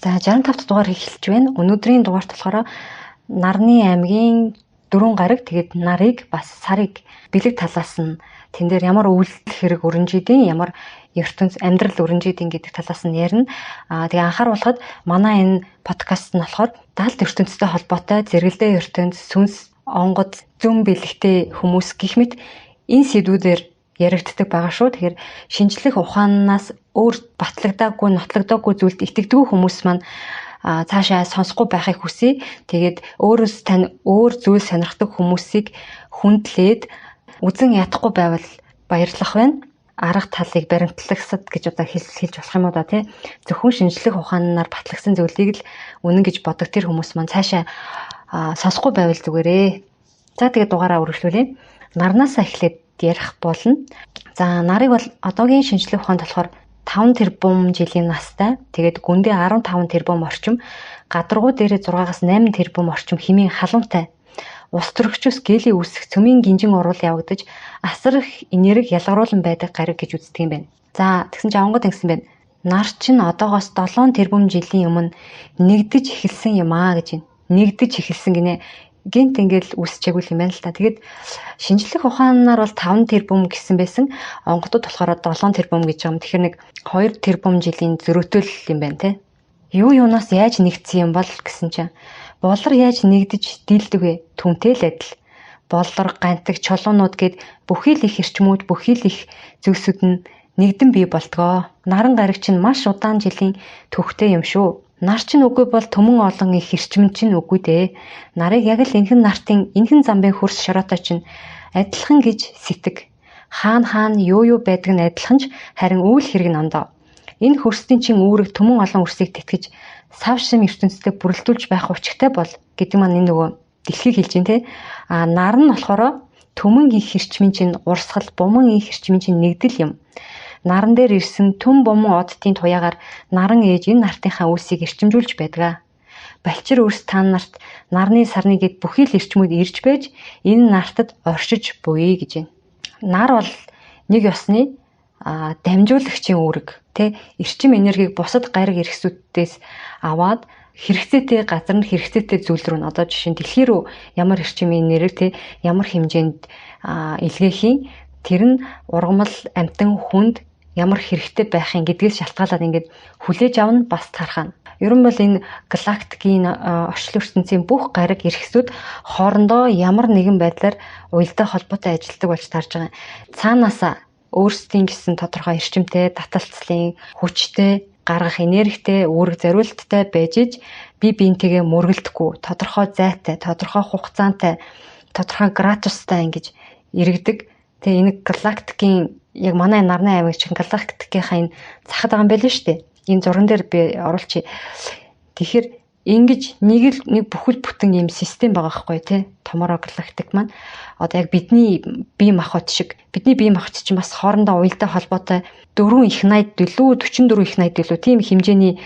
За 65 дугаар эхэлж байна. Өнөөдрийн дугаарт болохоор Нарны аймгийн 4 гараг тэгээд нарыг бас сарыг бэлэг талаас нь тэн дээр ямар үйлдэл хэрэг өрнжидийн ямар ертөнц амьдрал өрнжидийн гэдэг талаас нь ярина. Тэгээ анхааруулхад манай энэ подкаст нь болохоор даалт ертөнцтэй холбоотой зэрэгэлдээ ертөнц, сүнс, онгод, зүүн бэлэгтэй хүмүүс гэх мэт энэ сэдвүүдээр яригддаг байгаа шүү. Тэгэхээр шинжлэх ухаанаас өөр батлагдаагүй, нотлогдоогүй зүйлд итгэдэг хүмүүс маань цаашаа сонсохгүй байхыг хүсье. Тэгээд өөрөөс тань өөр зүйл сонирхдаг хүмүүсийг хүндлээд үзэн ядахгүй байвал баярлах байна. Арга талыг баримтлагсад гэж одоо хэлж болох юм уу да тий. Зөвхөн шинжлэх ухаанаар батлагдсан зүйлийг л үнэн гэж боддог тэр хүмүүс маань цаашаа сонсохгүй байвал зүгээрээ. За тэгээд дугаараа үргэлжлүүлье. Нарнаасаа эхлээд ярих болно. За нарыг бол одоогийн шинжлэх ухаанд болохоор 5 тэрбум жилийн настай. Тэгээд гүндээ 15 тэрбум орчим, гадаргуу дээрээ 6-аас 8 тэрбум орчим хэмээн халуунтай. Ус төрөгчөөс гээлий үүсэх цөмийн гинжин урвал явагдаж асар их энерги ялгаруулан байдаг гариг гэж үздэг юм байна. За тэгсэн чинь онгод ингэсэн байна. Нар чинь одоогоос 7 тэрбум жилийн өмнө нэгдэж эхэлсэн юм аа гэж байна. Нэгдэж эхэлсэн гинэ. Гинт ингээл үүсчихэгүй юм байна л та. Тэгээд шинжлэх ухаанаар бол 5 тэрбум гэсэн байсан. Онгодод болохоор 7 тэрбум гэж байгаа юм. Тэгэхээр нэг 2 тэрбум жилийн зөрөөтөл юм байна те. Юунаас яаж нэгдсэн юм бол гэсэн чинь болор яаж нэгдэж дийлдэг вэ? Түнтэй л адил. Болор, гантэг, чулуунууд гээд бүхий л их эрчмүүд, бүхий л их зүйлсүүд нь нэгдэн бий болтгоо. Наран гариг чинь маш удаан жилийн төвхтэй юм шүү. Нар чинь үгүй бол төмөн олон их эрчим чинь үгүй дээ. Нарыг яг л энхэн нартын энхэн замбын хөрс шороотой чинь адилхан гэж сэтг. Хаана юу байдаг нь адилхан ч харин үйл хэрэг намдаа. Энэ хөрсдийн чин үүрэг төмөн олон үрсийг тэтгэж сав шим ертөнцтэй бүрэлдүүлж байх учигтай бол гэдэг маань энэ нөгөө дэлхийг хэлж байна те. Нар нь болохоор төмөн их эрчмийн чин урсгал, буман их эрчмийн чин нэгдэл юм. Наран дээр ирсэн төм бомон оддын туяагаар наран ээж энэ нартынхаа үлсийг эрчимжүүлж байдаг. Балчир өрс та нарт нарны сарны гээд бүхий л эрчмүүд ирж байж энэ нартад оршиж буй гэж байна. Нар бол нэг ёсны дамжуулагчийн үүрэг тэ эрчим энергийг бусад гариг эрхсүүдээс аваад хэрэгцээтэй газар нь хэрэгцээтэй зүйл рүү одоо жишээ нь дэлхий рүү ямар эрчим энерги тэ ямар хэмжээнд илгээхийн тэр нь ургамал амтан хүнд ямар хэрэгтэй байхын гэдгээс шалтгаалаад ингээд хүлээж авна бас тархана. Ер нь бол энэ галактикийн орчлон ертөнцийн бүх гариг эрхсүүд хоорондоо ямар нэгэн байдлаар уялдаа холбоотой ажилладаг болж тарж байгаа. Цаанаасаа өөрсдийн гэсэн тодорхой эрчимтэй, таталцлын, хүчтэй, гаргах энергитэй, үүрэг зориулттай байж бие биентэйгээ мөргөлдөхгүй, тодорхой зайтай, тодорхой хугацаантай, тодорхой градустай ингэж иргэдэг. Тэгээ энэ галактикийн яг манай нарны аймаг чинь галактикийнхаа энэ цахад байгаа юм байл шүү дээ. Энэ зурган дээр би оруулчих. Тэгэхээр ингэж нэг бүхэл бүтэн юм систем байгаа байхгүй тий. Томороо галактик маань одоо яг бидний бие махбод шиг. Бидний бие махбод чинь бас хоорондоо уялдаа холбоотой 4 их 80 дэлүү 44 их 80 дэлүү тийм хэмжээний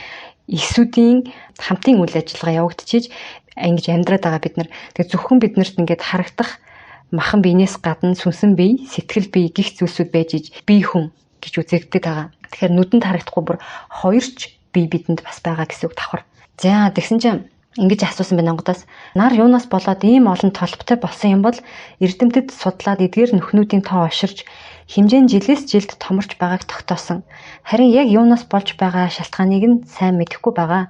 эсүүдийн хамтын үйл ажиллагаа явагдчихиж ингэж амьдраад байгаа бид нар. Тэгээ зөвхөн биднэрт ингээд харагдах махан биенээс гадна сүнсэн бие, сэтгэл бие гих зүйлсүүд байж бие хүн гэж үзэгддэг байгаа. Тэгэхээр нүдэнд харагдахгүй бүр хоёрч бие бидэнд бас байгаа гэсэн үг давхар. За тэгсэн чинь ингэж асуусан байна онгодоос. Нар юунаас болоод ийм олон толботой болсон юм бол эрдэмтэд судлаад эдгээр нөхнүүдийн тоо оширч хэмжээний жилээс жилд томорч байгааг тогтоосон. Харин яг юунаас болж байгаа шалтгааныг нь сайн мэдэхгүй байгаа.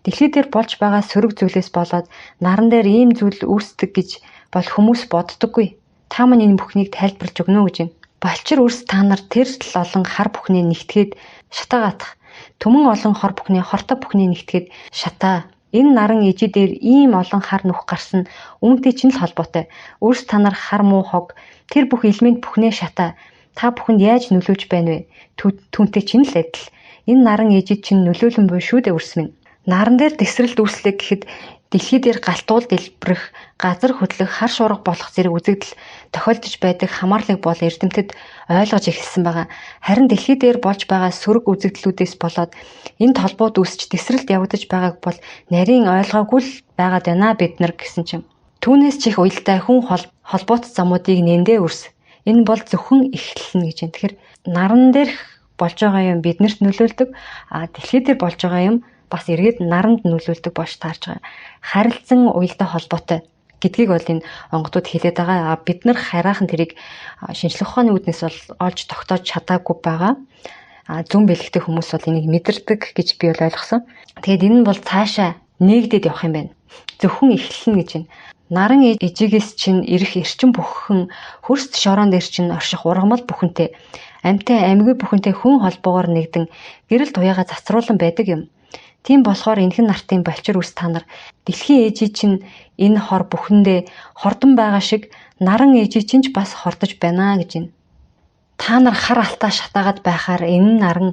Дэлхий дээр болж байгаа сөрөг зүйлээс болоод наран дээр ийм зүйл үүсдэг гэж бол хүмүүс боддоггүй. Та маань энэ бүхнийг тайлбарлаж өгнө үү гэж байна. Балчир үрс та нар тэр л олон хар бүхний нэгтгээд шатаагаатах. Төмөн олон хор бүхний хортой бүхний нэгтгээд шатаа. Энэ наран ижи дээр ийм олон хар нүх гарсан үүнтэй чинь л холбоотой. Үрс та нар хар муу хог тэр бүх элемент бүхнээ шатаа. Та бүхэнд яаж нөлөөлж байна вэ? Түүнтэй чинь л адил. Энэ наран ижид чинь нөлөөлөн буй шүү дээ үрс минь. Наран дээр тесрэлт үүслэх гэхэд дэлхий дээр галтуул дэлбэрэх, газар хөдлөх, хар шуурга болох зэрэг үзэгдэл тохиолдож байдаг хамаарлыг бол эрдэмтэд ойлгож эхэлсэн байгаа. Харин дэлхий дээр болж байгаа сөрөг үзэгдлүүдээс болоод энэ толбууд үүсч тесрэлт явагдаж байгааг бол нарийн ойлгоогүй л байгаад байна бид нар гэсэн чинь. Түүнээс чих уялдаа хүн холбоот замуудыг нэмдээ үрс. Энэ бол зөвхөн эхлэл нь гэж байна. Тэгэхээр наран дээрх болж байгаа юм биднэрт нөлөөлдөг. Дэлхий дээр болж байгаа юм бас эргээд наранд нөлөөлдөг болж таарж байгаа. Харилцан уялдаа холбоотой гэдгийг бол энэ онгодууд хэлээд байгаа. Бид нар хараахан тэрийг шинжлэх ухааны үүднээс бол олж тогтоож чадаагүй байгаа. Зүүн бэлэгтэй хүмүүс бол энийг мэдэрдэг гэж би бол ойлгосон. Тэгээд энэ нь бол цаашаа нээгдээд явах юм байна. Зөвхөн эхэлнэ гэж байна. Наран ижигээс чинь ирэх эрчим бүхэн хөрст шороон дээр чинь орших ургамал бүхэнтэй амьтай амьгүй бүхэнтэй хүн холбоогоор нэгдэн гэрэл туяагаа засруулан байдаг юм. Тийм болохоор энхэн нартын балчир үс та нар дэлхийн ээжий чинь энэ хор бүхэндээ хордон байгаа шиг наран ээжий чинь ч бас хордож байна гэж байна. Та нар хар алтаа шатаагаад байхаар энэ наран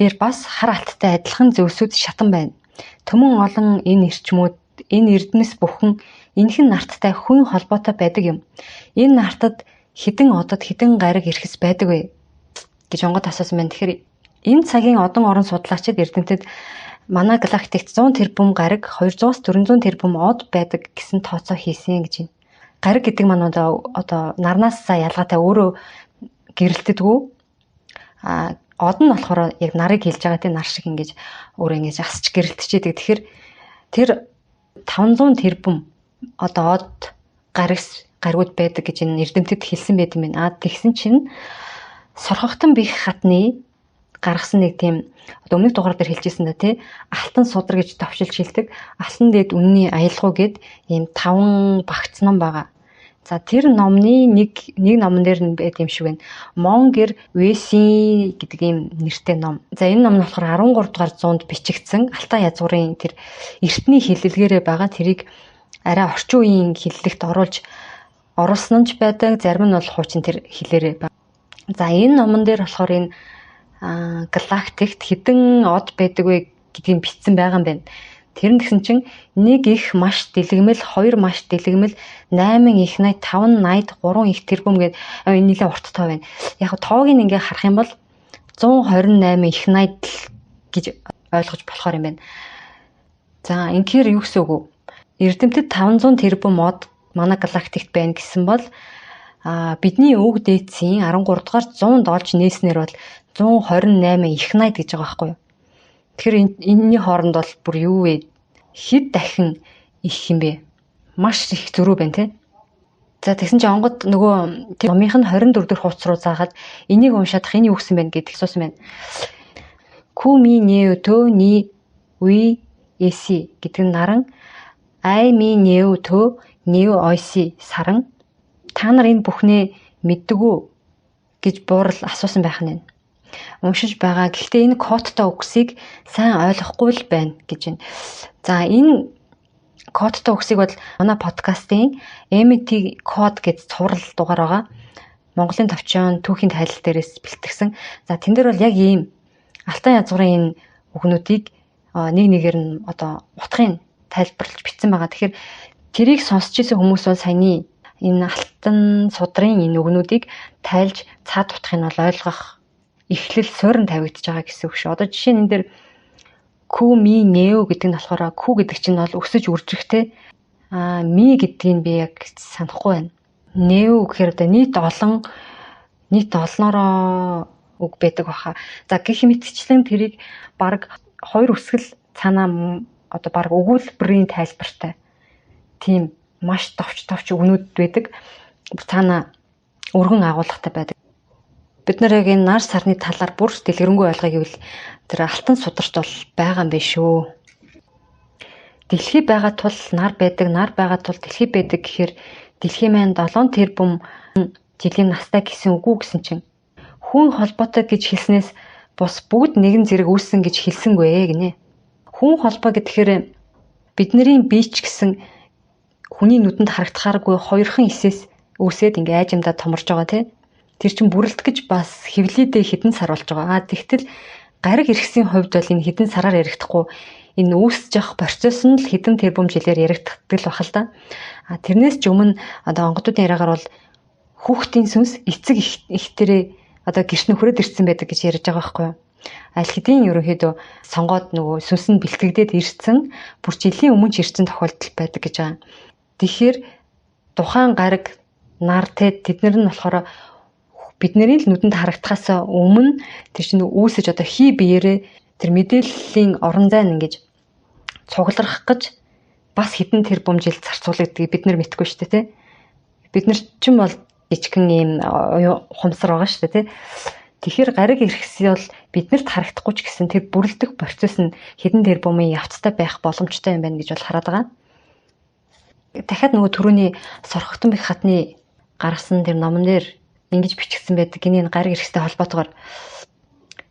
дээр бас хар алттай адилхан зөвсүүд шатан байна. Төмөн олон энэ эрчмүүд, энэ эрдэнэс бүхэн энхэн нарттай хүн холбоотой байдаг юм. Энэ нартад хідэн одод хідэн гариг ирэхэс байдаг вэ гэж онгод асуусан байна. Тэгэхээр энэ цагийн одон орон судлаачид эрдэмтэд манай галактикт 100 тэрбум гариг 200-аас 400 тэрбум од байдаг гэсэн тооцоо хийсэн гэж байна. Гариг гэдэг маань одоо нарнаас ялгаатай өөрөө гэрэлтдэггүй. Од нь болохоор яг нарыг хэлж байгаа тийм нар шиг ингэж өөрөө ингэж асч гэрэлтчихэд. Тэгэхээр тэр 500 тэрбум одоо од гаригуд байдаг гэж энэ эрдэмтэд хэлсэн байт юм байна. Тэгсэн чинь сорхогтон бих хатны гаргасан нэг тийм одоо өмнөх дугаар дээр хэлжсэн да тий алтан судар гэж товшилж хэлдэг. Алтан дээд үнний аялгау гэд ийм 5 багц ном байгаа. За тэр номны нэг номон дээр нь байт юм шиг байна. Монгер Вэси гэдэг ийм нэртэй ном. За энэ ном нь болохоор 13 дугаар зуунд бичигдсэн алтан язгуурын тэр эртний хэллэгээрээ байгаа. Тэрийг арай орчин үеийн хэллэгт оруулсан ч байдаг. Зарим нь бол хуучин тэр хэлээрээ байна. За энэ номон дээр болохоор энэ галактикт хэдэн од байдаг вэ гэдгийг бичсэн байгаа юм байна. Тэр нь гэсэн чинь 1 их маш дэлгэмэл, 2 маш дэлгэмэл, 8 их 80, 5 80, 3 их тэрбум гэдэг энэ нэлээд урт тоо байна. Яг тоог нь ингээ харах юм бол 128 их 80 гэж ойлгож болохоор юм байна. За инхээр юу гэсэн үг вэ? Эрдэмтэд 500 тэрбум од манай галактикт байна гэсэн бол бидний өг дээдсийн 13 дугаар 100-д олж нээснээр бол 128 их 80 гэж байгаа байхгүй юу? Тэгэхээр энэний хооронд бол бүр юу вэ? Хэд дахин их юм бэ? Маш их зөрүү байна тий. За тэгсэн чинь онгод нөгөө тэр номынх нь 24 дэх хуудас руу заагаад энийг уншаадах энэ юу гэсэн бэ гэдгийг асуусан байна. Куми неутө ни уи эси гэдэг нь наран ай ми неутө неу ойси саран та нар энэ бүхнээ мэддэг үү гэж буурал асуусан байх нь. Уншиж байгаа. Гэхдээ энэ кодтой үгсийг сайн ойлгохгүй л байна гэж байна. За энэ кодтой үгсийг бол манай подкастын MT код гэж цуврал дугаар байгаа. Монголын товчон түүхийн тайлал дээрээс бэлтгэсэн. За тэн дээр бол яг ийм алтан язгуурын энэ үгнүүдийг нэг нэгээр нь одоо утгын тайлбарлаж бичсэн байгаа. Тэгэхээр тэрийг сонсч ирсэн хүмүүс бол саяны энэ алтан судрын энэ үгнүүдийг тайлж цаад утгыг нь бол ойлгох эхлэл суурин тавигдж байгаа гэсэн үг шүү. Одоо жишээ нь энэ дээр ку ми нео гэдэг нь болохоор ку гэдэг чинь бол өсөж үржихтэй. Ми гэдгийг би яг санахгүй байна. Нео гэхээр одоо нийт олноороо үг байдаг баха. За гэх мэтчлэн тэрийг баг 2 үсгэл цаанаа одоо баг өгүүлбэрийн тайлбартай. Тийм маш товч өгнүүд байдаг. Цаанаа өргөн агуулгатай байдаг. Бид нар яг энэ нар сарны талаар бүр дэлгэрэнгүй ойлгоё гэвэл тэр алтан сударт бол байгаа юм биш үү. Дэлхий байгаа тул нар байдаг, нар байгаа тул дэлхий байдаг гэхээр дэлхий маань 7 тэрбум жилийн настай гэсэн үг үү гэсэн чинь хүн холбоотой гэж хэлснээс бус бүгд нэгэн зэрэг үүссэн гэж хэлсэнгүй гинэ. Хүн холбоо гэхээр бидний бие ч гэсэн хүний нүдэнд харагдахааргүй хоёрхан эсээс үүсээд ингээ айжимдаа томорж байгаа тийм. Тэр чинь бүрэлд гэж бас хэвлийдээ хідэн сар болж байгаа. Тэгтэл гариг эргэсийн хувьд бол энэ хідэн сараар яригдахгүй энэ үүсэж явах процесс нь л хідэн тэрбум жилээр яригддаг л бах л да. Тэрнээс ч өмнө одоо онгодуудын яриагаар бол хүүхдийн сүнс эцэг ихтэрээ одоо гэрт нөхрөөд ирсэн байдаг гэж ярьж байгаа байхгүй юу? Аль хэдийн ерөнхийдөө сонгоод нөгөө сүнс нь бэлтгэгдээд ирсэн бүр жилийн өмнө ч ирсэн тохиолдол байдаг гэж байгаа. Тэгэхээр тухайн гариг нар тэднэр нь болохоор бидний л нүдэнд харагдахаас өмнө тэр чинь үүсэж одоо хий биеэрээ тэр мэдээллийн орон зай нь ингэж цугларах гэж бас хэдэн тэрбум жил зарцуулагдгийг бид нар мэдэхгүй шүү дээ, тий. Бид нар ч юм бол жижигхэн ийм хумсар байгаа шүү дээ, тий. Тэгэхээр гариг ирэхсээ бол биднэрт харагдахгүй ч гэсэн тэр бүрлдэх процесс нь хэдэн тэрбумын явцтай байх боломжтой юм байна гэж бол хараад байгаа. Дахиад нөгөө түрүүний Сорхогдсон бэх хатны гаргасан тэр номон дээр ингэж бичигдсэн байдаг. Гинийн гариг ирэхтэй холбоотойгоор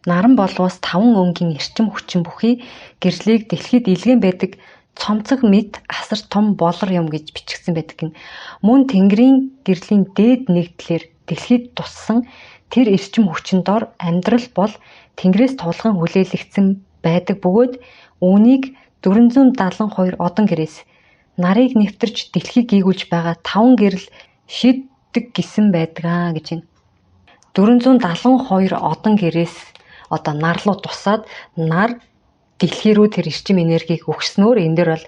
наран болвоос 5 өнгийн эрчим хүчин бүхий гэрлийг дэлхийд илгэн байдаг цомцог мэд асар том болор юм гэж бичигдсэн байдаг гин. Мөн Тэнгэрийн гэрлийн дээд нэгдлэр дэлхийд туссан тэр эрчим хүчин дор амьдрал бол Тэнгэрээс тулган хүлээлгдсэн байдаг бөгөөд үүнийг 472 одон гэрээс нарыг нэвтэрч дэлхийг гийгүүлж байгаа 5 гэрэл шийддэг гэсэн байдгаа гэж байна. 472 одон гэрээс одоо нарлуу тусаад нар дэлхий рүү тэр эрчим энергийг өгснөөр энэ дээр бол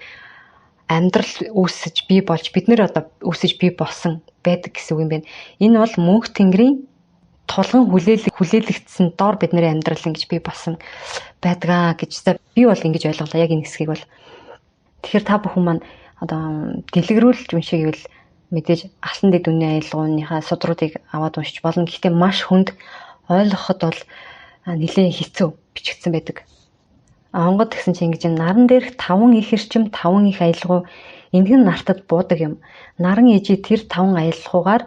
амьдрал үүсэж бий болж бид нэр одоо үүсэж бий болсон байдаг гэсэн үг юм байна. Энэ бол мөнх Тэнгэрийн тулган хүлээлгдсэн дор бидний амьдрал ингэж бий болсон байдгаа гэж би бол ингэж ойлголоо яг энэ хэсгийг бол. Тэгэхээр та бүхэн маань одоо дэлгэрүүлж уншигвэл мэдээж алтан дэд үнийн аялгауныхаа судруудыг аваад уншиж болно. Гэхдээ маш хүнд ойлгоход бол нэлээд хэцүү бичигдсэн байдаг. Онгод гэсэн чинь ингэж наран дээрх 5 их эрчим 5 их аялгау энхэн нартад буудаг юм. Наран ижи тэр 5 аялгаугаар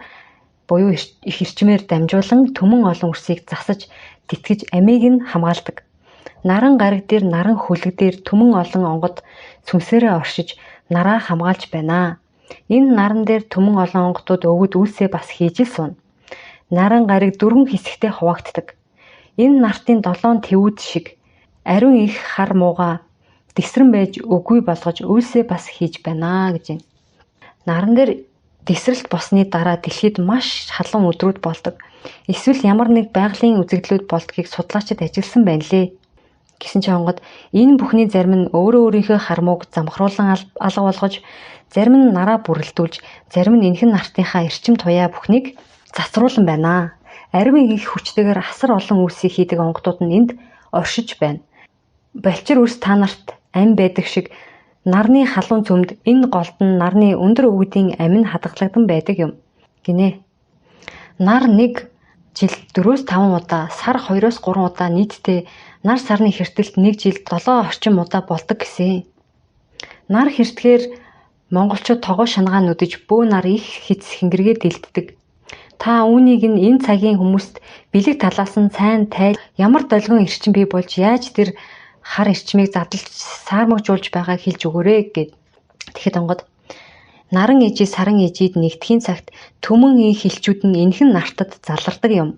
буюу их эрчмээр дамжуулан төмөн олон үрсийг засаж тэтгэж амийг нь хамгаалдаг. Наран гариг дээр наран хөлөг дээр төмөн олон онгод сүнсээрээ оршиж нараа хамгаалж байна. Энэ наран дээр төмөн олон онгодууд өвгөд үлсээ бас хийж л суна. Наран гариг 4 хэсэгтээ хуваагддаг. Энэ нартын 7 тэвүүд шиг ариун их хар мууга дэсрэн байж үгүй болгож үлсээ бас хийж байна гэж байна. Наран дээр дэсрэлт босны дараа дэлхийд маш халуун өдрүүд болдог. Эсвэл ямар нэг байгалийн үзэгдлүүд болдгийг судлаачид ажилласан байна лээ. Гэсэн чинь онгод энэ бүхний зарим нь өөрөө өөрийнхөө хармууг замхруулан алга болгож, зарим нь нараа бүрэлдүүлж, зарим нь энхэн нартынхаа эрчим туяа бүхнийг засруулан байна. Ариун их хүчтэйгээр асар олон үлсийг хийдэг онгодууд нь энд оршиж байна. Балчир үрс та нарт ам байдаг шиг нарны халуун цөмд энэ голд нь нарны өндөр өвгдийн амин хадгалагдсан байдаг юм гинэ. Нар нэг жил 4-5 удаа, сар 2-3 удаа нийтдээ нар сарны хэртэлт нэг жил 7 орчим удаа болдог гэсэн. Нар хэртгэхээр монголчууд тогоо шангаа нүдэж бөө нар их хэц хингэргээ дэлддэг. Та үүнийг энэ цагийн хүмүүст бэлэг талаас нь сайн тайл ямар долгион эрчим бий болж яаж тэр хар эрчмийг задлж саармагжуулж байгааг хэлж өгөөрэй гэд. Тэгэхэд онгод наран ижи саран ижид нэгдэхийн цагт төмөн их хилчүүд нь энхэн нартад залардаг юм.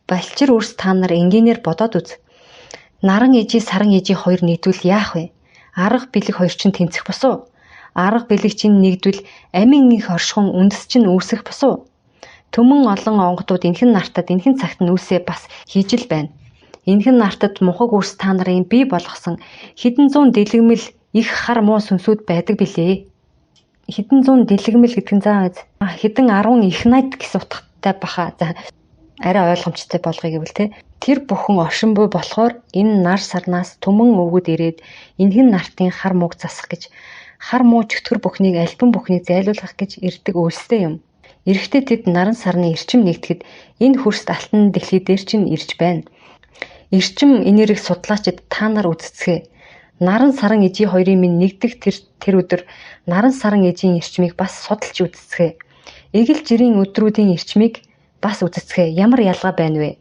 Балчир үрс та нар энгийнээр бодоод үз. Наран ижи саран ижи хоёр нэгдвэл яах вэ? Арга бэлэг хоёр чинь тэнцэх босуу. Арга бэлэг чинь нэгдвэл амин их оршихуун үндэс чинь үүсэх босуу. Төмөн олон онгодууд энхэн нартад энхэн цагт нь үүсээ бас хийж л байна. Энхэн нартад мухаг үрс та нарын бий болгосон хэдэн зуун дэлгэмэл их хар муу сүнсүүд байдаг билээ. Хэдэн зуун дэлгэмэл гэдэг нь заа хэдэн 10 их найд гэсэн утгатай баха. За арай ойлгомжтой болгоё гэвэл тэр бүхэн оршин буй болохоор энэ нар сарнаас төмөн өвгөд ирээд энхэн нартын хар мууг засах гэж хар муу чөтгөр бүхнийг альбан бүхнийг зайлуулах гэж ирдэг үйлстэй юм. Эрэхтээ тэд наран сарны эрчим нэгтгэхэд энэ хөрст алтан дэлхий дээр чинь ирж байна. Эрчим энерги судлаачид та нар үзцгээ. Наран саран ижи хоёрын минь нэгдэх тэр өдөр наран саран ижийн эрчмийг бас судалж үзцгээ. Эгэл жирийн өдрүүдийн эрчмийг бас үзцгээ. Ямар ялгаа байна вэ?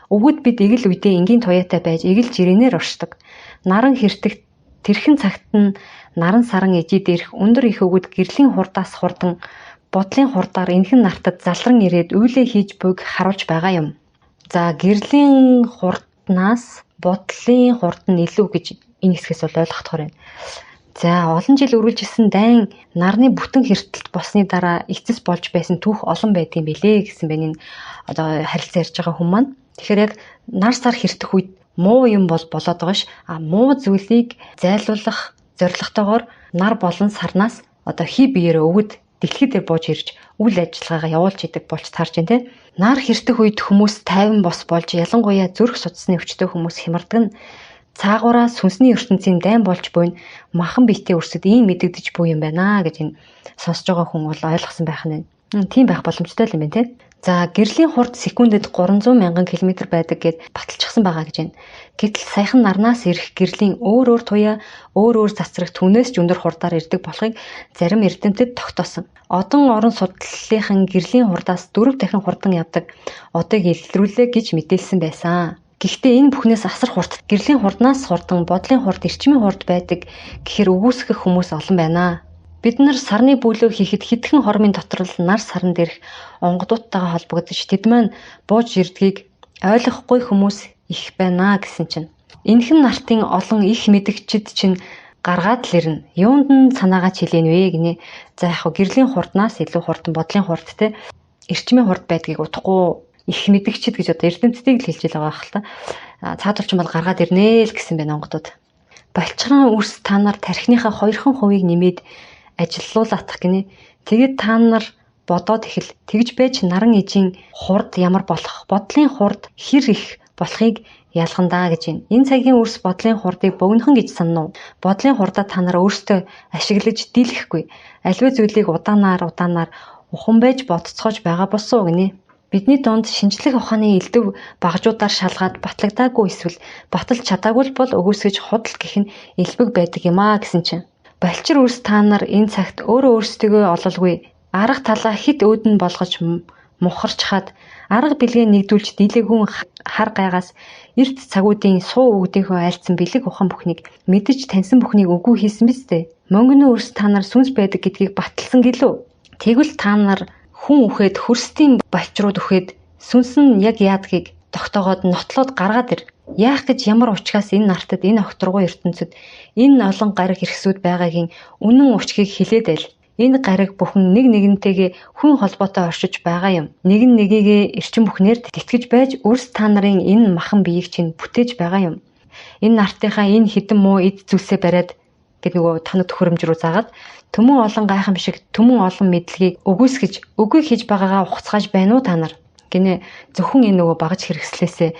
Өвгөд бид эгэл үедээ энгийн туяатай байж эгэл жирэнээр оршдог. Наран хэртэх тэрхэн цагт нь наран саран ижи дээрх өндөр их өвгөд гэрлийн хурдаас хурдан бодлын хурдаар энхэн нартад залран ирээд үйлээ хийж буйг харуулж байгаа юм. За гэрлийн хурднаас бодлын хурд нь илүү гэж энэ хэсгээс бол ойлгохдоор байна. За олон жил үргэлжилсэн дайн нарны бүтэн хэртэлт босны дараа эцэс болж байсан түүх олон байдгийн билээ гэсэн байна энэ одоо харилцаа ярьж байгаа хүн маань. Тэгэхээр яг нар сар хэртэх үед муу юм бол болоод байгаа ш. Муу зүйлийг зайлуулах зорилготойгоор нар болон сарнаас одоо хий биеэрээ өвгөд дэлхий дээр бууж ирж үйл ажиллагаагаа явуулж идэг болж таарч байна те. Нар хэртэх үед хүмүүс тайван бос болж ялангуяа зүрх судасны өвчтөй хүмүүс хямардаг нь цаагаараа сүнсний ертөнцийн дайн болж буйн махан биетэй өрсөд ийм мэдэгдэж буй юм байна гэж энэ сонсож байгаа хүн бол ойлгосон байх нь. Тийм байх боломжтой л юм байна те. За гэрлийн хурд секундэд 300 мянган км байдаг гэд баталчихсан байгаа гэж байна. Гэтэл саяхан нарнаас ирэх гэрлийн өөр туяа өөр цацраг түнээс ч өндөр хурдаар ирдэг болохыг зарим эрдэмтэд тогтоосон. Одон орон судлалынхан гэрлийн хурдаас 4 дахин хурдан явдаг одыг илрүүлээ гэж мэдээлсэн байсан. Гэхдээ энэ бүхнээс асар хурд гэрлийн хурднаас хурдан бодлын хурд, эрчмийн хурд байдаг гэхээр үгүйсгэх хүмүүс олон байна. Бид нар сарны бүлөг хийхэд хэдхэн хормын дотор л нар саран дээрх онгодуудтайгаа холбогдож тэд маань бууж ирдгийг ойлгохгүй хүмүүс их байна гэсэн чинь. Энэхэн нартын олон их мэдгчид чинь гаргаад л ирнэ. Юунд нь санаагаа чилээн вэ гинэ. За яг гэрлийн хурднаас илүү хурдан бодлын хурд те эрчмийн хурд байдгийг утгагүй их мэдгчид гэж одоо эрдэмтдийг л хэлж байгаа байх л та. Цаадуулч бол гаргаад ирнэ л гэсэн байна онгодууд. Балчирхан үрс та нар тархиныхаа 2% нэмээд ажиллуулах гинэ. Тэгээд та нар бодоод ихэл тэгж байж наран ижийн хурд ямар болох, бодлын хурд хэр их болохыг ялгандаа гэж байна. Энэ цагийн үрс бодлын хурдыг богинохон гэж санана уу? Бодлын хурдаа та нар өөрсдөө ашиглаж дийлэхгүй. Аливаа зүйлийг удаанаар ухан байж бодцоож байгаа болсоо гинэ. Бидний донд шинжлэх ухааны элдв багжуудаар шалгаад батлагдаагүй эсвэл баталж чадаагүй бол өгөөсгөж худал гэх нь элбэг байдаг юм аа гэсэн чинь. Балчир үрс та нар энэ цагт өөрөө өөрсдөө ололгүй арга талаа хит өөдөн болгож мухарч хаад арга билгээ нэгдүүлж дийлэгүүн хар гайгаас эрт цагуудын суу өгдийнхөө айлцсан бэлэг ухаан бүхнийг мэдэж таньсан бүхнийг үгүй хийсэн биз дээ. Мөнгөний үрс та нар сүнс байдаг гэдгийг баталсан гэлөө. Тэгвэл та нар хүн үхээд хөрстийн балчрууд үхээд сүнс нь яг яадгийг тогтоогоод нотлоод гаргаад ир. Яах гэж ямар учраас энэ нартад энэ огторгой ертөнцид энэ олон гариг хэрэгсүүд байгаагийн үнэн учгийг хэлээд айл. Энэ гариг бүхэн нэг нэгнтэйгээ хүн холбоотой оршиж байгаа юм. Нэг нь нэгийгээ эрчим бүхнээр тэтгэж байж үрс та нарын энэ махан биеийг чинь бүтээж байгаа юм. Энэ нартынхаа энэ хідэн муу эд зүйлсээ бариад гэдэг нөгөө тоног төхөөрөмж рүү заагаад төмөн олон гайхамшиг, төмөн олон мэдлэгийг өгөөсгөж, үгүй хийж байгаагаа ухацгааж байна уу та нар? Гинэ зөвхөн энэ нөгөө багаж хэрэгслээсээ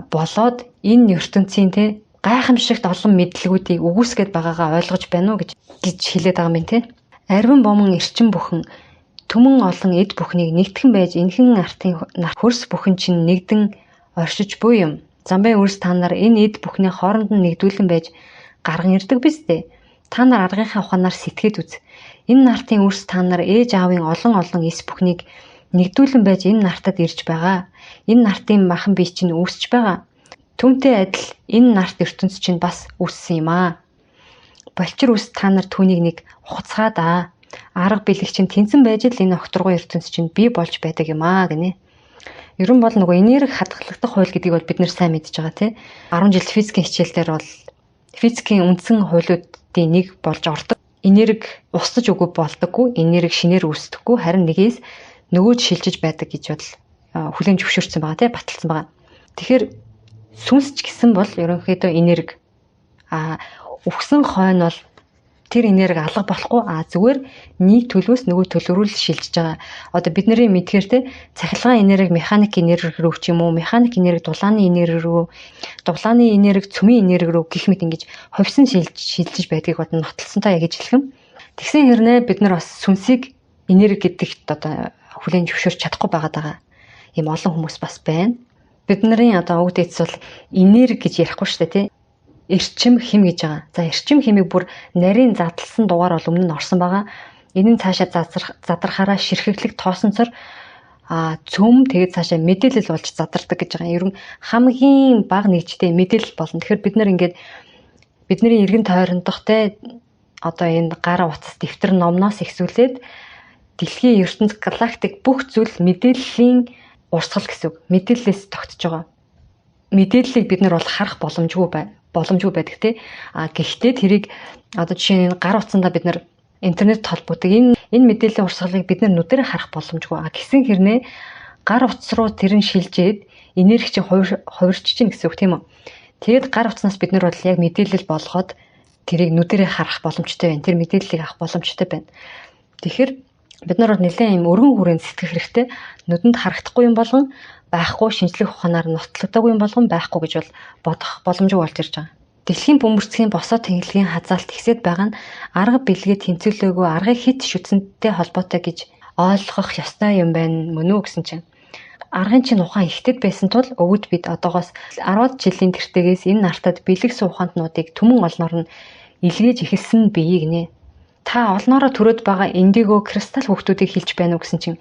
болоод энэ ертөнцийн те гайхамшигт олон мэдлэгүүдийг өгөөсгöd байгаагаа ойлгож байна уу гэж хэлээд байгаа юм те. Арвин бомон эрчим бүхэн төмөн олон эд бүхнийг нэгтгэн байж энхэн артын хөрс бүхэн чинь нэгдэн оршиж буй юм. Замбай үрс та нар энэ эд бүхний хооронд нь нэгдүүлэн байж гарган ирдэг биз дээ. Та нар аргынхаа ухаанаар сэтгэхэд үз. Энэ нартын үрс та нар ээж аавын олон эс бүхнийг нэгдүүлэн байж энэ нартад ирж байгаа. Энэ нартын махан бие чинь үүсэж байгаа. Түүнтэй адил энэ нарт ертөнц чинь бас үүссэн юм аа. Балчир үс та нар түүнийг нэг ухацгаад арга бэлэг чинь тэнцэн байж л энэ огторгой ертөнц чинь бий болж байдаг юм аа гинэ. Ерөн бол нөгөө энерги хадгалагдах хууль гэдгийг бол бид нар сайн мэдж байгаа тий. 10 жил физикийн хичээлдэр бол физикийн үндсэн хуулиудын нэг болж ордог. Энерги устж үгүй болдоггүй, энерги шинээр үүсдэггүй, харин нэгээс нөгөөд шилжиж байдаг гэж бол хүлээн зөвшөөрсөн байгаа тий, баталсан байгаа. Тэгэхээр сүнсч гэсэн бол ерөнхийдөө энерги өгсөн хойно бол тэр энерги алга болохгүй зүгээр нэг төлөвөөс нөгөө төлөв рүү шилжиж байгаа. Одоо бидний мэдхээр те цахилгаан энерги механик энерги рүү ч юм уу, механик энерги дулааны энерги рүү, дулааны энерги цөмийн энерги рүү гэх мэт ингэж ховсон шилжиж байдгийг одоо нотлсонтой яг ижилхэн. Тэгсэн хэрнээ бид нар бас сүнсийг энерги гэдэгт одоо хүлээн зөвшөөрч чадахгүй байгаа. Ийм олон хүмүүс бас байна. Бидний одоо үг дэйц бол энерги гэж ярихгүй шүү дээ тий. Эрчим хэм гэж байгаа. За эрчим хэмийг бүр нарийн задлсан дугаар бол өмнө нь орсон байгаа. Энэ нь цаашаа задрахаараа ширхэглэг тоосонцор цөм тэгээд цаашаа мэдээлэл болж задардаг гэж байгаа. Ер нь хамгийн бага нэгжтэй мэдээлэл болно. Тэгэхээр бид нар ингээд бидний эргэн тойрондох те одоо энэ гар утас дэвтэр номноос ихсүүлээд дэлхийн ертөнц галактик бүх зүйл мэдээллийн урсгал гэсэн үг. Мэдээллээс тогтож байгаа. Мэдээллийг бид нар бол харах боломжгүй байдаг тий. Гэхдээ тэрийг одоо жишээ нь гар утсандаа бид нар интернет холбоотой энэ мэдээллийн урсгалыг бид нар нүдээр харах боломжгүй. Гэсэн хэрнээ гар утас руу тэр нь шилжээд энерги чинь хувирч чинь гэсэн үг тийм үү. Тэгэд гар утаснаас бид нар бол яг мэдээлэл болгоод тэрийг нүдээр харах боломжтой байна. Тэр мэдээллийг авах боломжтой байна. Тэгэхээр бид нар нэлээд юм өргөн хүрээнд сэтгэх хэрэгтэй. Нүдэнд харагдахгүй юм болгон байхгүй, шинжлэх ухаанаар нотлогдоогүй юм болгон байхгүй гэж бол бодох боломжгүй болж ирж байгаа. Дэлхийн бөмбөрцгийн босоод тэнхлэгийн хазаалт ихсээд байгаа нь арга билгээ тэнцвэрлээгүй аргыг хит шүтсэнтэй холбоотой гэж ойлгох ёстой юм байна мөн үү гэсэн чинь. Аргын чинь ухаан ихтэд байсан тул өвөд бид одоогоос 10 жилийн тэртегээс энэ нартад бэлэг суухантнуудыг түмэн олноор нь илгээж эхэлсэн бие гинэ. Та олноороо төрөөд байгаа индиго кристалл хүүхдүүдийг хэлж байна уу гэсэн чинь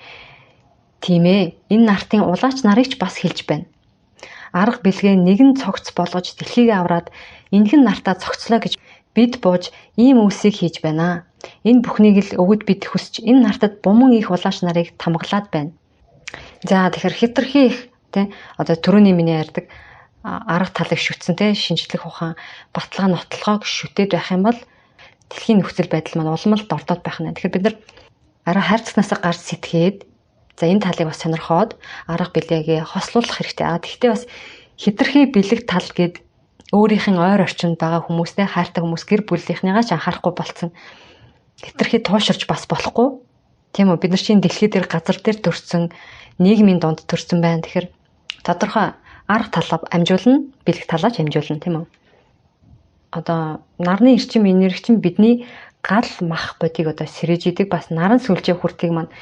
тийм ээ. Энэ нартын улаач нарыг ч бас хэлж байна. Арга бэлгээ нэгэн цогц болгож дэлхийг авраад энхэн нартаа цогцлоо гэж бид бууж ийм үсийг хийж байна. Энэ бүхнийг л өвөд бид хүсч энэ нартад буман их улаач нарыг тамгалаад байна. За тэгэхээр хитрхи их тий одоо түрүүний миний ярьдаг арга талыг шүтсэн тий шинжлэх ухаан баталгаа нотлогоог шүтээд байх юм бол дэлхийн нөхцөл байдал маань улмалд ордоод байх нь. Тэгэхээр бид нар арай хайрцагнаас гарч сэтгээд за энэ талыг бас сонирхоод арга билээгээ хослуулах хэрэгтэй. Тэгвэл бас хитрхи бэлэг тал гээд өөрийнх нь ойр орчинд байгаа хүмүүстэй хайртай хүмүүс гэр бүлийнхнийгаа ч анхаарахгүй болцсон. Хитрхи тууширч бас болохгүй. Тийм үү, бид нар чинь дэлхий дээр газар дээр төрсэн нийгмийн донд төрсэн байна. Тэгэхээр тодорхой арга талаа амжуулна, бэлэг талаач амжуулна, тийм үү? Одоо нарны эрчим энерги чинь бидний гал мах бодийг одоо сэрэж идэг бас наран сүлжээ хүртгийг маань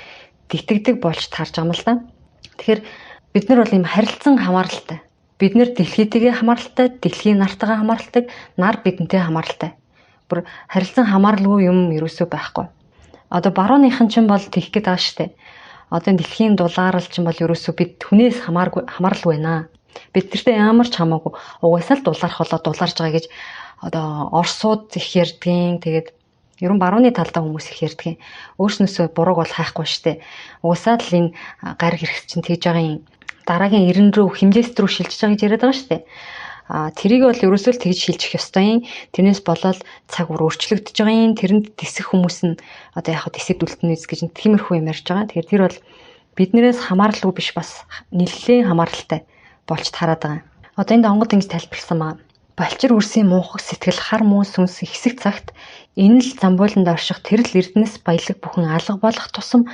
дитгдэг болж тарж байгаа юм л да. Тэгэхээр бид нар бол ийм харилцан хамааралтай. Бид нэр дэлхийтэйгээ хамааралтай, дэлхийн нартайгаа хамааралтай, нар бидэнтэй хамааралтай. Бүр харилцан хамааралгүй юм ерөөсөө байхгүй. Одоо барууныхан чинь бол тэгэх гээд байгаа штэ. Одоо дэлхийн дулаарал чинь бол ерөөсөө бид хүнээс хамааралгүй байна. Бид тэртээ ямар ч хамаагүй угаасаа л дулаарх болоо дулаарж байгаа гэж одоо Оросууд их ярьдгийн. Тэгээд ерөн барууны талдаа хүмүүс их ярьдгийн. Өөрснөөсөө бурууг бол хайхгүй штэ. Угаасаа л энэ гар хэрэг чинь тэгж байгаа юм. Дараагийн 90 рүү хэмжээст рүү шилжиж байгаа гэж яриад байгаа штэ. Тэрийг бол ерөөсөө л тэгж шилжих ёстой юм. Тэрнээс болоод цаг үр өөрчлөгдөж байгаа юм. Тэрэнд тисэх хүмүүс нь одоо яг хөө тисэд үлдэнэс гэж тиймэрхүү юм ярьж байгаа. Тэгэхээр тэр бол биднээс хамааралгүй биш бас нэлээд хамааралтай болж тараад байгаа. Одоо энд онгод ингэж тайлбарласан маа. Балчир үрсийн муухай сэтгэл хар муу сүнс ихсэх цагт энэ л замбууланд орших тэрл эрдэнэс баялаг бүхэн алга болох тусам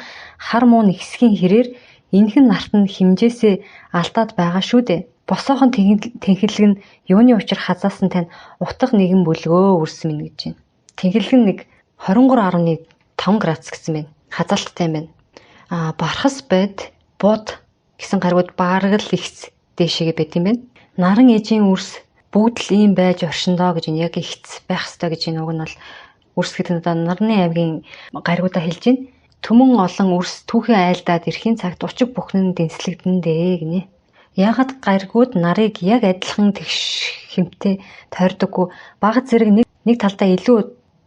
хар муу нэгсхийн хэрээр энхэн нарт нь химжээсээ алдаад байгаа шүү дээ. Босоохон тэнхэлэг нь юуны учир хазаасан тань утга нэгэн бүлгөө үрсэн минь гэж байна. Тэнхэлэг нь нэг 23.5 градус гэсэн байна. Хазаалттай юм байна. Бархас байд бууд гэсэн гаргууд бааргал ихс дээшээгээ байт юм байна. Наран ээжийн үрс бүгд л ийм байж оршиндоо гэж яг ихц байх ёстой гэж энэ уг нь бол үрс гэдэг нь одоо нарны аймгийн гаргуудаа хэлж байна. Түмэн олон үрс түүхий айлдаад эрхийн цагт учиг бүхэн дэнслэгдэн дээ гинэ. Яагаад гаргууд нарыг яг адилхан тэгш хэмтэй тойрдоггүй бага зэрэг нэг талдаа илүү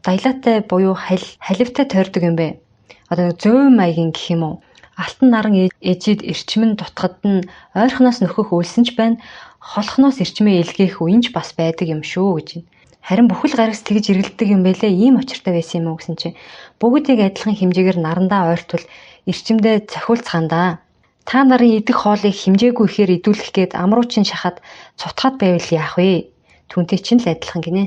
дайлаатай буюу халивтай тойрдог юм бэ? Одоо зөв маягийн гэх юм уу? Алтан наран ээжид эрчим нь дутхад нь ойрхоноос нөхөх үйлсэн ч байна. Холхноос эрчмээ илгээх үеинч бас байдаг юм шүү гэж байна. Харин бүхэл гарагс тэгж эргэлддэг юм байлээ. Ийм очиртай байсан юм уу гэсэн чинь бүгдийг адилхан хэмжээгээр нарандаа ойртвол эрчимдээ цохиулцгаандаа. Та нарын идэх хоолыг хэмжээгүй ихээр идүүлэх гээд амруучин шахаад цутгаад байвал яах вэ? Түүнтэй чинь л адилхан гинэ.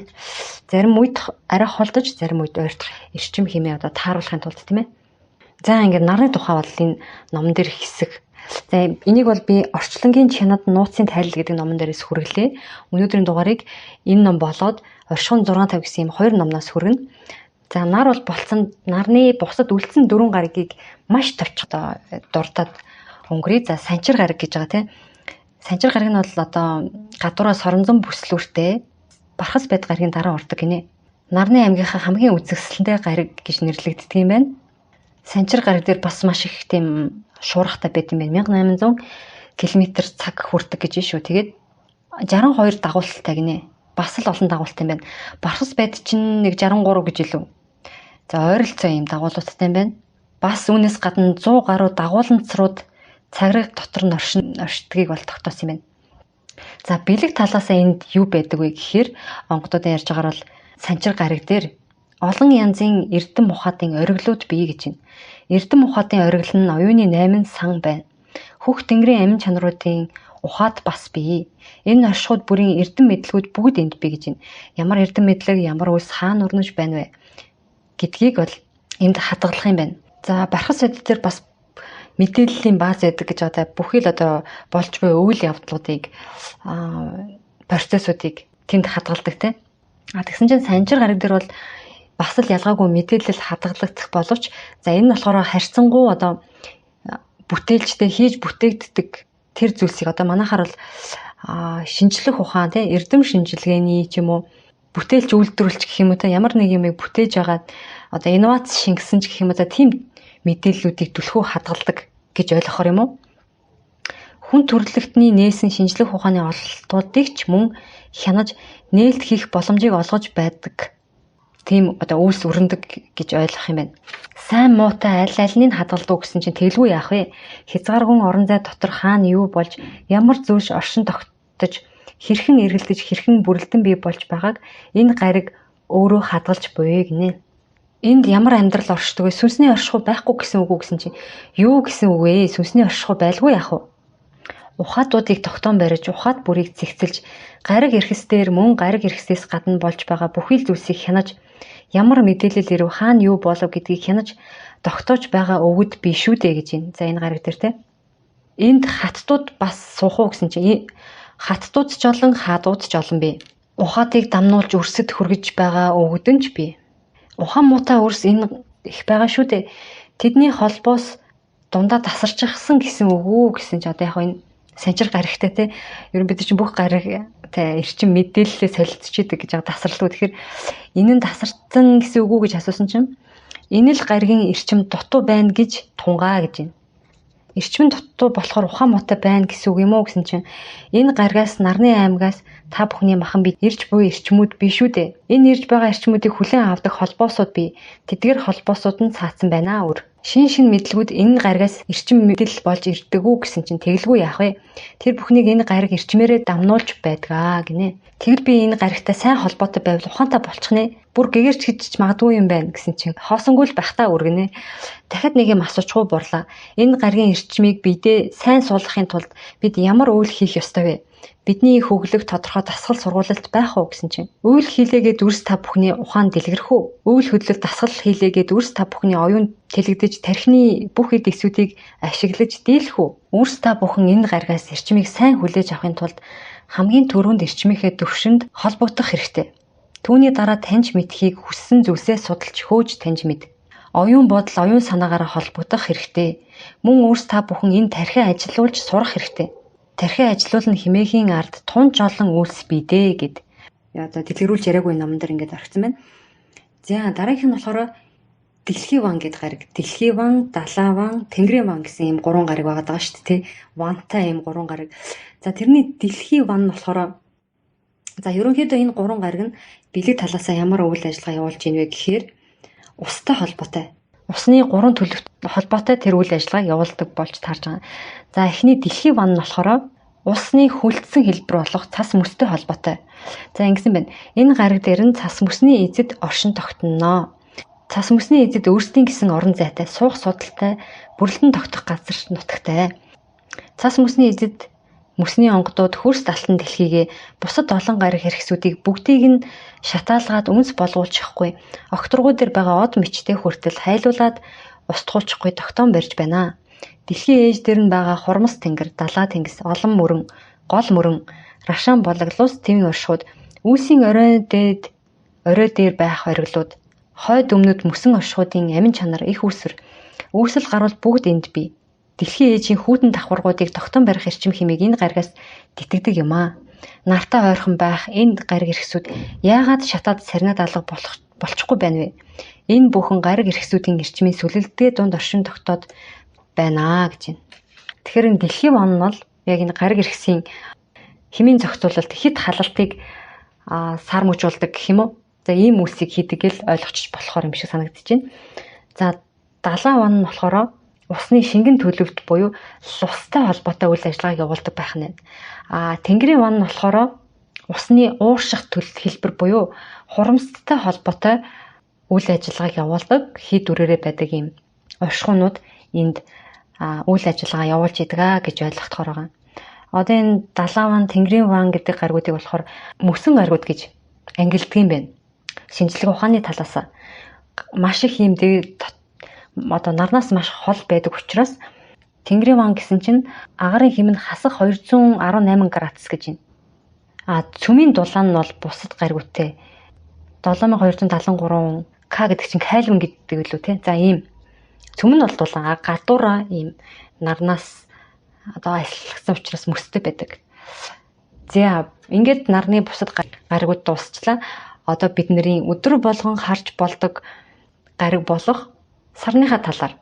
Зарим үед арай холдож, зарим үед ойртох эрчим хэмээ одоо тааруулахын тулд тийм ээ. За ингээд нарны тухай бол энэ номон дээр хэсэг. За энийг бол би орчлонгийн чанад нууцын тайлал гэдэг номон дээрээс хүргэлээ. Өнөөдрийн дугаарыг энэ ном болоод оршихуун 650 гэсэн юм хоёр номноос хүргэнэ. За нар бол болцсон нарны бусад үлдсэн дөрвөн гаригийг маш товч дуртад өнгөрий. За санчир гариг гэж байгаа тийм. Санчир гариг нь бол одоо гадуураас соронзон бүслүүртэй бархас байд гаригийн дараа урдаг гинэ. Нарны аймгийнхаа хамгийн үзэсгэлэнтэй гариг гэж нэрлэгддэг юм байна. Санчир гариг дээр бас маш их тийм шуурхтай байт юм байна. 1800 км цаг хүрдэг гэж шүү. Тэгээд 62 дагуултай гинэ. Бас л олон дагуултай юм байна. Бархас байд чинь нэг 63 гэж илүү. За ойролцоо юм дагуулуудтай юм байна. Бас үүнээс гадна 100 гаруй дагууланцрууд цаграг дотор нь оршдгийг бол тогтоосон юм байна. За бэлэг талаасаа энд юу байдаг вэ гэхээр онгодуудын ярьж байгаагаар бол санчир гариг дээр олон янзын эрдэм ухаатын ориглууд бий гэж байна. Эрдэм ухаатын оригл нь оюуны 8 сан байна. Хөх тэнгэрийн амин чанаруудын ухаад бас бий. Энэ оршихуд бүрийн эрдэм мэдлгүүд бүгд энд бий гэж байна. Ямар эрдэм мэдлэг, ямар үс хаана өрнөж байна вэ гэдгийг бол энд хадгалах юм байна. За бархас сэд дээр бас мэдээллийн бааз байдаг гэж одоо бүхий л одоо болж буй үйл явдлуудыг процессуудыг тэнд хадгалдаг те. Тэгсэн чинь санжир гараг дээр бол бас л ялгаагүй мэдээлэл хадгалагдах боловч за энэ нь болохоор харьцангуй одоо бүтээлчтэй хийж бүтээгддэг тэр зүйлсийг одоо манайхаар бол шинжлэх ухаан тий эрдэм шинжилгээний ч юм уу бүтээлч үйлдвэрлэж гэх юм уу та ямар нэг юмыг бүтээж агаад одоо инновац шингэсэн ч гэх юм уу та тийм мэдээллүүдийг түлхүү хадгалдаг гэж ойлгохоор юм уу? Хүн төрөлхтний нээсэн шинжлэх ухааны ололтуудыг ч мөн хянаж нээлт хийх боломжийг олгож байдаг. Тийм одоо үйлс өрнөдөг гэж ойлгох юм байна. Сайн муутай аль альнийг хадгалдаг гэсэн чинь тэглгүй яах вэ? Хязгааргүй орон зай дотор хаана юу болж ямар зүйлш оршин тогтож хэрхэн эргэлдэж хэрхэн бүрэлдэн бий болж байгааг энэ гариг өөрөө хадгалж буй гинэ. Энд ямар амьдрал оршдог вэ? Сүнсний оршихуй байхгүй гэсэн үг үү гэсэн чинь юу гэсэн үг вэ? Сүнсний оршихуй байлгүй яах вэ? Ухаатуудыг тогтоон барьж, ухаат бүрийг цэгцэлж, гариг эрхэсдээр мөн гариг эрхэсдээс гадна болж байгаа бүхий л зүйлсийг хянаж, ямар мэдээлэл ирв хаана юу болов гэдгийг хянаж тогтоож байгаа өвөд бий шүү дээ гэж байна. За энэ гариг дээр те. Энд хаттууд бас суух уу гэсэн чинь хаттууд ч олон, хаадууд ч олон бий. Ухаатыг дамнуулж өрсөд хүргэж байгаа өвөд нь ч бий. Ухаан муутай өрс энэ их байгаа шүү дээ. Тэдний холбоос дундаа тасарчихсан гэсэн үг үү гэсэн чи одоо яг энэ санчир гаригтай те. Ер нь бид чинь бүх гариг те эрчим мэдээлэлээ солилцчихийдэг гэж байгаа тасралтгүй. Тэгэхээр энэ нь тасарсан гэсэн үг үү гэж асуусан чинь энэ л гаригийн эрчим дутуу байна гэж тунгаа гэж байна. Эрчим дутуу болохоор ухаан муутай байна гэсэн үг юм уу гэсэн чинь энэ гаригаас нарны аймгаас та бүхний махан бид ирж буй эрчмүүд бий шүү дээ. Энэ ирж байгаа эрчмүүдийг хүлээн авдаг холбоосууд бий. Тэдгээр холбоосууд нь цаацсан байна өөр. Шин мэдлгүүд энэ гаригаас эрчим мэдэл болж ирдэг үү гэсэн чинь тэглгүй яах вэ? Тэр бүхнийг энэ гариг эрчмээрээ дамнуулж байдгаа гинэ. Тэгвэл би энэ гаригтай сайн холбоотой байвал ухаантай болчих нэ. Бүр гэгэрч хийж магадгүй юм байна гэсэн чинь хоосонгүй л бахтаа үргэнэ. Дахиад нэг юм асуучгүй бурлаа. Энэ гаригийн эрчмийг бидээ сайн суулгахын тулд бид ямар үйл хийх ёстой вэ? Бидний хөглөх тодорхой дасгал сургуулалт байх уу гэсэн чинь үйл хийлээгээд үрс та бүхний ухаан дэлгэрэх үү? Үйл хөдлөлт дасгал хийлээгээд үрс та бүхний оюун тэлэгдэж тархины бүх эд эсүүдийг ашиглаж дийлэх үү? Үрс та бүхэн энэ гаригаас эрчмийг сайн хүлээж авахын тулд хамгийн түрүүнд эрчмийнхээ төвшөнд холбогдох хэрэгтэй. Түүний дараа таньж мэдхийг хүссэн зүйлсээ судалж хөөж таньж мэд. Оюун бодол, оюун санаагаараа холбогдох хэрэгтэй. Мөн үрс та бүхэн энэ тархиа ажилуулж сурах хэрэгтэй. Тархиа ажилуулна хэмээхийн ард тунж олон үйлс бий дээ гэд. Одоо дэлгэрүүлж яриаггүй номон дээр ингэж орчихсон байна. За дараагийнх нь болохоор Дэлхий ван гэдэг гариг. Дэлхий ван, Далаа ван, Тэнгэрийн ван гэсэн ийм гурван гариг байгаа даа шүү дээ. Вантай ийм гурван гариг. За тэрний Дэлхий ван нь болохоор за ерөнхийдөө энэ гурван гариг нь бэлэг талаасаа ямар үйл ажиллагаа явуулж ийн вэ гэхээр устай холбоотой. Усны гурван төлөвт холбоотой тэр үйл ажиллагааг явуулдаг болж таарж байгаа. За эхний Дэлхий ван нь болохоор усны хүлцсэн хэлбэр болох цас мөстэй холбоотой. За ингэсэн байна. Энэ гариг дээр нь цас мөсний эзэд оршин тогтноно. Цас мөсний эзэд өөрсдийн гэсэн орон зайтай, суух судалтай, бүрэлдэн тогтох газар нутагтай. Цас мөсний эзэд мөсний онгодууд хөрс талтан дэлхийгээ бусад олон гариг хэрэгсүүдийг бүгдийг нь шатаалгаад үнс болгуулчихгүй. Окторгуу дээр байгаа од мичтэй хүртэл хайлуулад устгуулчихгүй тогтоон барьж байна. Дэлхийн ээж дээр нь байгаа хурмас тэнгэр, далаа тэнгис, олон мөрөн, гол мөрөн, рашаан болаглуус тэмийн оршууд, үүсийн орой дээр байх ориглууд, хойд өмнөд мөсөн оршуудын амин чанар их үүсвэр, үүсэл гарвал бүгд энд бий. Дэлхийн ээжийн хүүтэн давхаргуудыг тогтоон барих эрчим хэмээг энэ гаригаас тэтгдэг юм аа. Нартай ойрхон байх энэ гариг эрхсүүд яагаад шатаад сарнад алга болчихгүй байна вэ? Энэ бүхэн гариг эрхсүүдийн эрчмийн сүлэлдгээ дунд оршин тогтоод байна гэж байна. Тэгэхээр энэ Дэлхий ван нь бол яг энэ гариг эрхсийн хэмийн зохицуулалт хэд халалтыг сар мөжүүлдэг гэх юм уу? За ийм үйлсийг хийдэг л ойлгочих болохоор юм шиг санагдаж байна. За Далаа ван нь болохоор усны шингэн төлөвт буюу устай холбоотой үйл ажиллагааг явуулдаг байх нь. Тэнгэрийн ван нь болохоор усны уурших хэлбэр буюу хурамстай холбоотой үйл ажиллагааг явуулдаг хий дүрээрээ байдаг юм оршихуунууд энд үйл ажиллагаа явуулж идэг гэж ойлгохоор байгаа. Одоо энэ Далаа ван, Тэнгэрийн ван гэдэг гаригуудыг болохоор мөсөн гаригууд гэж ангилдаг юм байна. Шинжлэх ухааны талаас маш их юм одоо нарнаас маш хол байдаг учраас Тэнгэрийн ван гэсэн чинь агарын хэм нь хасах 218 градус гэж байна. Цөмийн дулаан нь бол бусад гаригуудтай 7273 К гэдэг чинь Кальвин гэдэг лүү те. За ийм цөм нь бол гадуура ийм нарнаас одоо ашиглагдсан учраас мөстэй байдаг. За ингээд нарны бусад гаригуд дуусчлаа. Одоо бидний өдөр болгон харж болдог гариг болох сарныхаа талаар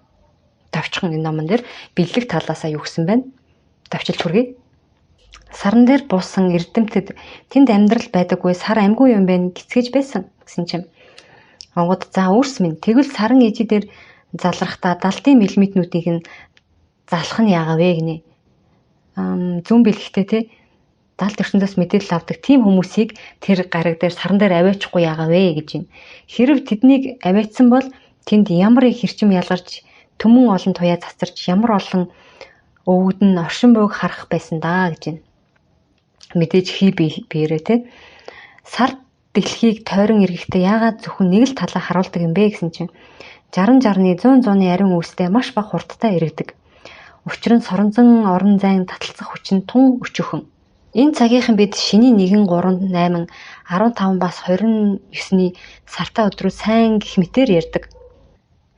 товчхон энэ номон дээр бэлэг талаасаа юу гэсэн байна? Товчилж хүргэе. Саран дээр буусан эрдэмтэд тэнд амьдрал байдаггүй сар амьгүй юм байна гисгэж байсан гэсэн чинь. Онгод за өөрс минь тэгвэл саран ижи дээр залрахтаа далдын мэлмитнүүдийг нь залах нь яага вэ гинэ. Зүүн бэлэгтэй те далд ертөндөөс мэдээлэл авдаг тийм хүмүүсийг тэр гариг дээр саран дээр аваачихгүй яага вэ гэж юм. Хэрв тэднийг аваачсан бол тэнд ямар их хэрчим ялгарч төмөн олон туяа цацарч ямар олон өвгөд нь оршин бууг харах байсан даа гэж байна. Мэдээж хий биерээ те. Сар дэлхийг тойрон эргэхдээ яагаад зөвхөн нэг л талаа харуулдаг юм бэ гэсэн чинь 60-60-ны 100-100-ны ариун үүстэй маш бага хурдтай эргэдэг. Учир нь соронзон орон зайн таталцах хүчин тун өчөөхөн. Энэ цагийнхан бид шинийн 1 3 8 15 бас 29-ний сартаа өдрөө сайн гих мэтээр ярьдаг.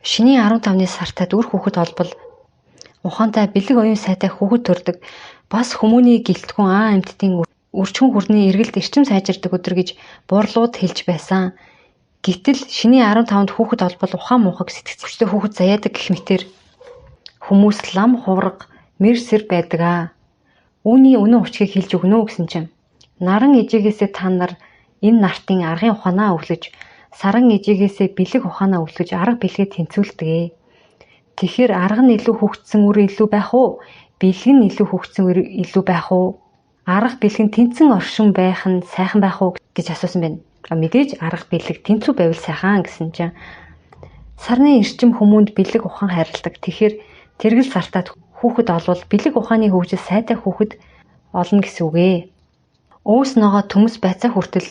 Шинийн 15-ны сартад үр хүүхэд олбол ухаантай бэлэг оюун сайтай хүүхэд төрдөг. Бас хүмүүний гэлтгүн амьтдын өрчгөн хүрний эргэлт эрчим сайжирдаг өдөр гэж буурлууд хэлж байсан. Гэтэл шинийн 15-нд хүүхэд олбол ухаан муухаг сэтгцтэй хүүхэд заяадаг гэх мэтэр хүмүүс лам хувраг мэрсэр байдаг аа. Үүний үнэн учрыг хэлж өгнө гэсэн чинь наран ижээгээсээ та нар энэ нартын аргын ухаанаа өвлөж саран ижээгээсээ бэлэг ухаанаа өвлөж арга бэлгээ тэнцвүүлдэг. Тэгэхээр арга нь илүү хөгжсөн үр илүү байх уу? Бэлэг нь илүү хөгжсөн үр илүү байх уу? Арга бэлэг нь тэнцэн оршин байх нь сайхан байх уу гэж асуусан байна. Мэдээж арга бэлэг тэнцүү байвал сайхан гэсэн чинь сарны эрчим хүмүүнд бэлэг ухаан хайрладаг. Тэгэхээр тэргэл сартаад хүүхэд олвол бэлэг ухааны хөгжил сайтай хүүхэд олно гэсэн үг ээ. Өөс ногоо төмс байцаа хүртэл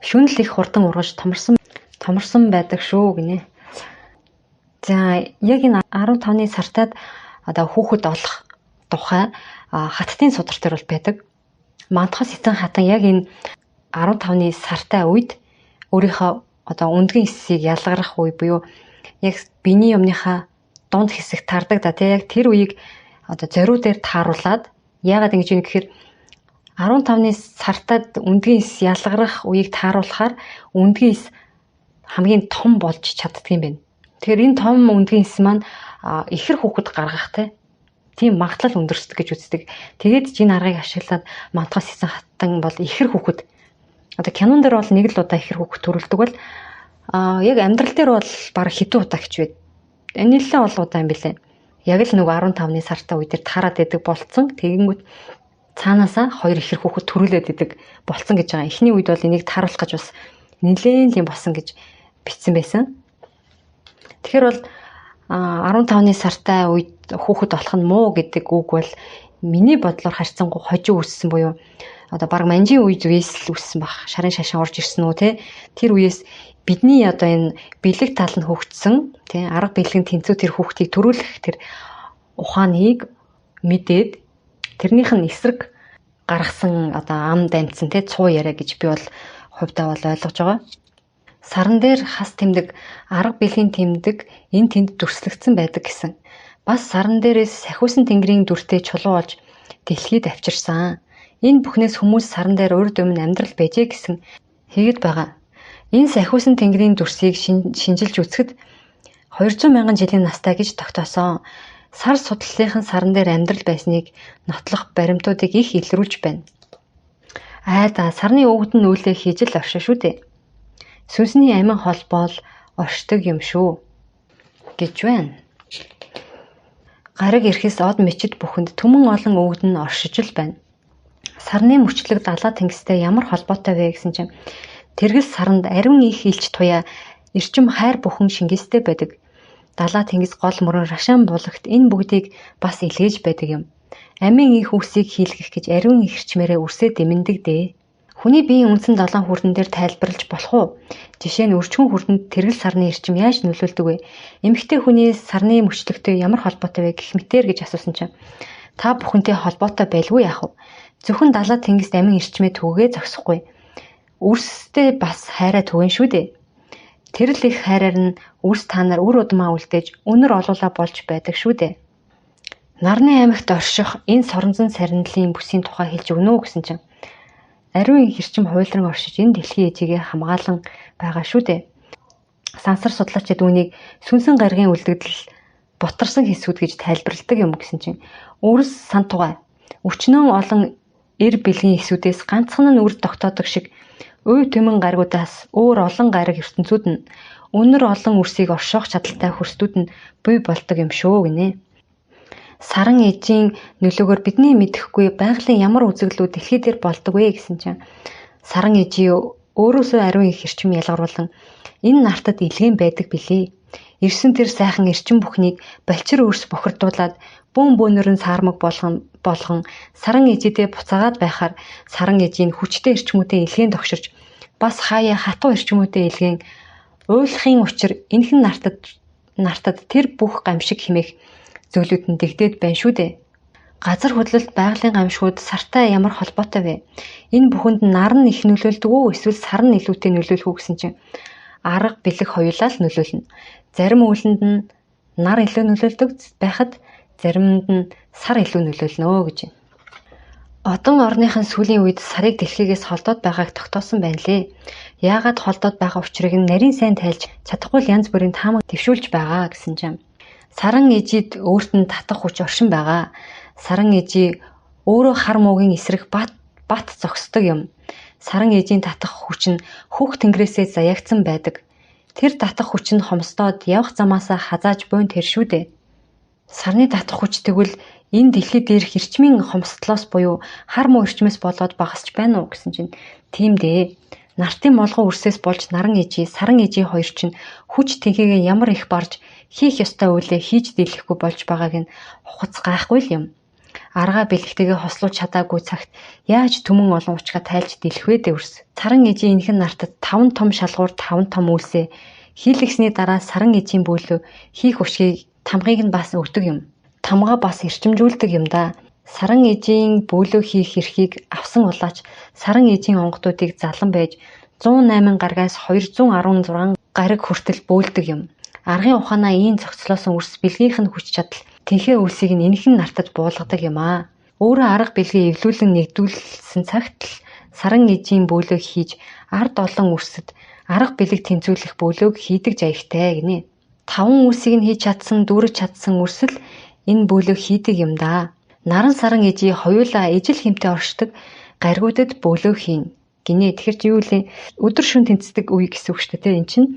шүнл их хурдан ургаж томорсон байдаг шүү гинэ. За яг энэ 15-ны сартаад одоо хүүхэд олох тухай хаттын судар төр бол байдаг. Мандахаас эцэн хатан яг энэ 15-ны сартай үед өөрийнхөө одоо өндгөн эсийг ялгарах үе буюу яг биений юмныхаа дунд хэсэг тардаг да тий яг тэр үеийг одоо зориу дээр тааруулаад яагаад ингэж юм гэхээр 15-ны сартад өндгөн эс ялгарах үеийг тааруулахаар өндгөн эс хамгийн том болж чаддаг юм байна. Тэгэхээр энэ том өндгөн эс маань ихэр хүүхэд гаргахтай тийм магадлал өндөрсдөг гэж үздэг. Тэгээд энэ аргыг ашиглаад мантахаас эцэн хатан бол ихэр хүүхэд одоо кинон дээр бол нэг л удаа ихэр хүүхэд төрүүлдэг бол яг амьдрал дээр бол баг хэдэн удаа гэж байд. Нэлээд олон удаа юм билээ. Яг л нөгөө 15-ны сартаа үе дээр таарад байдаг болцсон. Тэгэнгүүт цаанаасаа 2 ихэр хүүхэд төрүүлээд идэг болцсон гэж байгаа. Эхний үед бол энийг тааруулах гэж бас нэлээд юм болсон гэж бичсэн байсан. Тэгэхээр бол 15-ны сартай үед хүүхэд болох нь муу гэдэг үг бол миний бодлоор харьцангуй хожим үссэн буюу одоо баг манжийн үед үеэс л үссэн баг. Шарын шашин орж ирсэн үү те. Тэр үеэс бидний одоо энэ бэлэг тал нь хөгжсөн тий арга бэлгийн тэнцүү тэр хүүхдийг төрүүлэх тэр ухааныг мэдээд тэрнийх нь эсрэг гаргасан одоо ам дамжсан тий цуу яриа гэж би бол хувьдаа бол ойлгож байгаа. Саран дээр хас тэмдэг арга бэлгийн тэмдэг энэ тэнд дүрслэгдсэн байдаг гэсэн. Бас саран дээрээс сахиусан тэнгэрийн дүртэй чулуу олж дэлхийд авчирсан. Энэ бүхнээс хүмүүс саран дээр урд өмнө амьдрал байжээ гэсэн хийгээд байгаа. Энэ сахиусан тэнгэрийн дүрсийг шинжилж үзэхэд 200 мянган жилийн настай гэж тогтоосон. Сар судлалынхан саран дээр амьдрал байсныг нотлох баримтуудыг их илрүүлж байна. Сарны өвгөд нь нүүлээ хийж л оршин шүү дээ. Сүнсний амин холбоол оршдог юм шүү гэж байна. Гариг ирэхээс од мечид бүхэнд түмэн олон өвгөд нь оршиж л байна. Сарны мөчлөг далаа тэнгистэй ямар холбоотой вэ гэсэн чинь тэргэл саранд ариун их илч туяа эрчим хайр бүхэн шингээстэй байдаг. Далаа тэнгис гол мөрөн рашаан булагт энэ бүгдийг бас илгээж байдаг юм. Амийн их үсийг хийлгэх гэж ариун их эрчмээрээ үрсээ дэмэндэг дээ. Хүний биеийн үндсэн 7 хүрдэн дээр тайлбарлаж болох уу? Жишээ нь өрчгөн хүрдэнд тэргэл сарны эрчим яаж нөлөөлдөг вэ? Эмэгтэй хүний сарны мөчлөгтэй ямар холбоотой вэ гэх мэтэр гэж асуусан чинь та бүхэнтэй холбоотой байлгүй яах вэ? Зөвхөн далаа тэнгист амин эрчмээ түгээ зогсохгүй. Үрстэй бас хайраа түгэн шүү дээ. Тэр л их хайраар нь үрс та нар үр удмаа үлдээж өнөр олуулаа болж байдаг шүү дээ. Нарны аймагт орших энэ соронзон сарнилын бүсийн тухай хэлж өгнө үү гэсэн чинь ариун хэрчим хуйлран оршиж энэ дэлхийн ээжигээ хамгаалan байгаа шүү дээ. Сансар судлаачид үүнийг сүнсэн гаригийн үлдэгдэл бутарсан хэсгүүд гэж тайлбарладаг юм гэсэн чинь үрс сан тугай өчнөө олон эр бэлгийн хэсгүүдээс ганцхан нь үр тогтоодог шиг үй төмөн гаригудаас өөр олон гариг ертөнцүүд нь өнөр олон үрсийг оршоох чадaltaй хөрстүүд нь буй болдог юм шүү гинэ. Саран ээжийн нөлөөгөөр бидний мэдэхгүй байгалийн ямар үзэгдлүүд дэлхий дээр болдог вэ гэсэн чинь саран ээжийн өөрөөсөө ариун их эрчим ялгаруулан энэ нартад илгээн байдаг билээ. Ирсэн тэр сайхан эрчим бүхнийг балчир өрс бохирдуулаад бүүн бөөнөр нь саармаг болгон саран ээжидээ буцаагаад байхаар саран ээжийн хүчтэй эрчмүүдийн илгээн тогширч бас хаяа хатуу эрчмүүдийн илгээн уйлахын учир энэхэн нартад тэр бүх гамшиг хэмээх зөвлөд нь дэгдээд байна шүү дээ. Газар хөдлөлт байгалийн гамшигуд сартай ямар холбоотой вэ? Энэ бүхэнд нар нь их нөлөөлдөг үү эсвэл сар нь илүүтэй нөлөөлөх үү гэсэн чинь арга бэлэг хоёулаа л нөлөөлнө. Зарим үйлэнд нь нар илүү нөлөөлдөг байхад заримд нь сар илүү нөлөөлнө гэж байна. Одон орныхан сүүлийн үед сарыг дэлхийгээс холдоод байгааг тогтоосон байна лээ. Яагаад холдоод байгаа учрыг нь нарийн сайн тайлж чадахгүй янз бүрийн таамаг дэвшүүлж байгаа гэсэн чинь саран ээжид өөрт нь татах хүч оршин байгаа. Саран ээжи өөрөө хар муугийн эсрэг бат зогсдог юм. Саран ээжийн татах хүч нь хүүхд тэнгэрээсээ заягдсан байдаг. Тэр татах хүч нь хомсдоод явах замаасаа хазааж буйн тэр шүү дээ. Сарны татах хүч тэгвэл энэ дэлхий дээрх эрчмийн хомсдлоос буюу хар муу эрчмээс болоод багасч байна уу гэсэн чинь тийм дээ. Нартын молгон үрсээс болж наран ээжи, саран ээжи хоёр чинь хүч тэнхээгээ ямар их барж хийх ёстой үйлээ хийж дийлэхгүй болж байгааг нь ухац гайхгүй л юм. Аргаа бэлэгтэйгээ хослуулж чадаагүй цагт яаж түмэн олон учгаа тайлж дийлэх вэ дээ үрс. Саран ээжийн энэхэн нартад 5 том шалгуур 5 том үйлсээ хийлгэсний дараа саран ээжийн бөөлөө хийх хүчийг тамгыг нь бас өгдөг юм. Тамга бас эрчимжүүлдэг юм да. Саран ээжийн бөөлөө хийх эрхийг авсан улаач саран ээжийн онгодуудыг залан байж 108 гаргаас 216 гариг хүртэл бөөлдөг юм. Аргын ухаанаа ийм цогцлоосон үрс бэлгийнх нь хүч чадал тэнхээ үлсийг нь энэхэн нартад буулгадаг юм аа. Өөрөө арга бэлгээ эвлүүлэн нэгдүүлсэн цагт л саран ээжийн бөөлөө хийж ард олон үрсэд арга бэлэг тэнцвүүлэх бөөлөөг хийдэг жаягтай гинэ. 5 үлсийг нь хийж чадсан дүүрэж чадсан үрсэл энэ бөөлөө хийдэг юм да. Наран саран ээжи хоёулаа ижил хэмтэй оршдог гаригуудад бөөлөө хийн гинэ. Тэгэхээр чи юу вэ? Өдөр шөнө тэнцдэг үе гэсэн үг шүү дээ. Энд чинь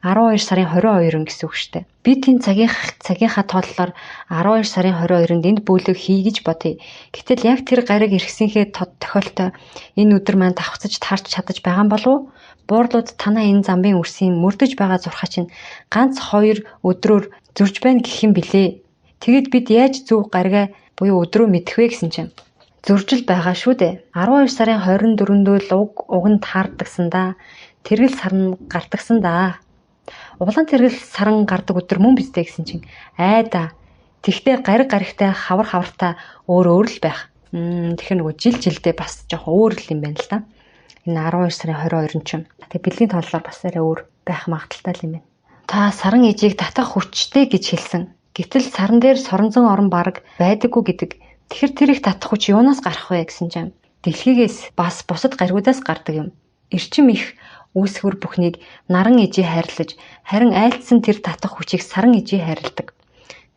12 сарын 22 гэсэн үг шүү дээ. Би тийм цагийнхаа тооллоор 12 сарын 22-нд энд бөөлөө хий гэж бодъё. Гэтэл яг тэр гариг иргэсийнхээ тохиолтой энэ өдөр маань давхцаж таарч чадаж байгаа юм болов уу? Буурлууд танаа энэ замбын үрсийн мөрдөж байгаа зурхаа чинь ганц 2 өдрөөр зөрж байна гэх юм билээ. Тэгэд бид яаж зөв гаригаа буюу өдрөө мэдэх вэ гэсэн чинь зөржил байгаа шүү дээ. 12 сарын 24-нд л уг нь таардагсан да. Тэргэл сарн гардагсан да. Улаан тэргэл саран гардаг өдөр мөн биз дээ гэсэн чинь айда. Тэгтээ гаригтай хавартай өөр л байх. Тэгэхээр нөгөө жилдээ бас жоох өөр л юм байна л да. Энэ 12 сарын 22 чинь. Тэгээ бэлгийн тооллоор бас арай өөр байх магадaltaй юм байна. Та саран ээжийг татах хүчтэй гэж хэлсэн. Гэтэл саран дээр соронзон орон бараг байдаггүй гэдэг. Тэгэхээр тэр их татах хүч юунаас гарах вэ гэсэн чинь дэлхийгээс бас бусад гаригудаас гардаг юм. Эрчим их үүсгэр бүхнийг наран ээжи хайрлаж харин айлтсан тэр татах хүчийг саран ээжи хайрладаг.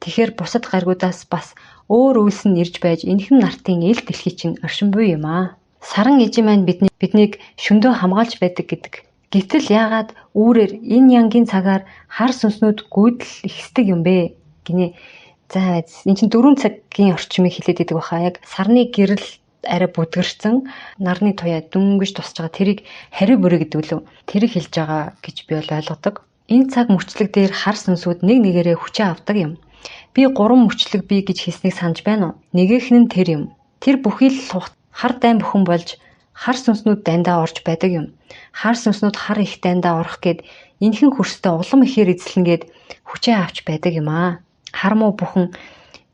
Тэгэхээр бусад гаригудаас бас өөр үйлс нь ирж байж энэхэн нартын ил дэлхий чинь оршин буй юм аа. Саран ээжи маань биднийг шөндөө хамгаалж байдаг гэдэг. Гэтэл яагаад үүрээр энэ янгийн цагаар хар сүнснүүд гүйдэл ихсдэг юм бэ гинэ. За энэ чинь 4 цагийн орчмыг хэлээд идэг баха. Яг сарны гэрэл арай бүдгэрсэн нарны туяа дүнгэж тусч байгаа тэрийг хариу бүрэ гэдэг лөө. Тэрийг хэлж байгаа гэж би бол ойлгодог. Энэ цаг мөчлөг дээр хар сүнсүүд нэг нэгээрээ хүчээ авдаг юм. Би 3 мөчлөг бий гэж хэлснийг санаж байна уу? Нэгээх нь тэр юм. Тэр бүхий л хар дайн бүхэн болж хар сүнснүүд дайндаа орж байдаг юм. Хар сүнснүүд хар их дайндаа орох гээд энэхэн хөрстэй улам ихээр эзлэн гээд хүчээ авч байдаг юм аа. Хар муу бүхэн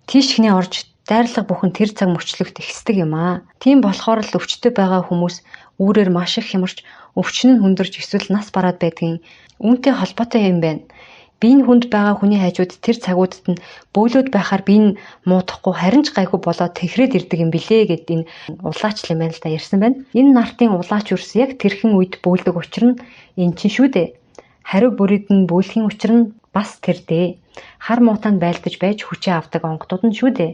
тийшгнээ орж дайрлага бүхэн тэр цаг мөчлөгт ихсдэг юм аа. Тийм болохоор л өвчтөй байгаа хүмүүс үүрээр маш их хямарч өвчин нь хүндэрч эсвэл нас бараад байдгийн үүнтэй холбоотой юм байна. Биеийн хүнд байгаа хүний хажууд тэр цагуудад нь бөөлөд байхаар би энэ муудахгүй харин ч гайгүй болоод тэхрээд ирдэг юм билээ гэд энэ улаач юм байна л да ярьсан байна. Энэ нартын улаач үрс яг тэрхэн үед бөөлдөг учир нь эн чинь шүү дээ. Хариу бүрийд нь бөөлөхийн учир нь бас тэр дээ. Хар муутаанд байлдаж байж хүчээ авдаг онгодууд нь шүү дээ.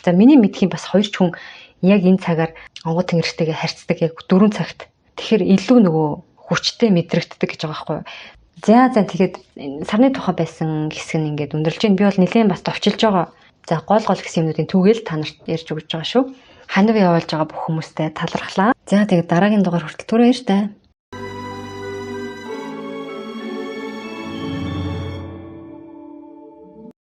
За миний мэдхийн бас хоёр ч хүн яг энэ цагаар онгод тэнгэртэйгээ харьцдаг яг 4 цагт. Тэгэхээр илүү нөгөө хүчтэй мэдрэгддэг гэж байгаа байхгүй юу? За тэгээд сарны тухай байсан хэсэг нь ингээд өндөрлж байна. Би бол нэлээд бас товчилж байгаа. За гол гэсэн юмнуудын түгээл та нарт ярьж өгч байгаа шүү. Ханив явуулж байгаа бүх хүмүүстээ талархлаа. За тэгээд дараагийн дугаар хүртэл түр баяр таа.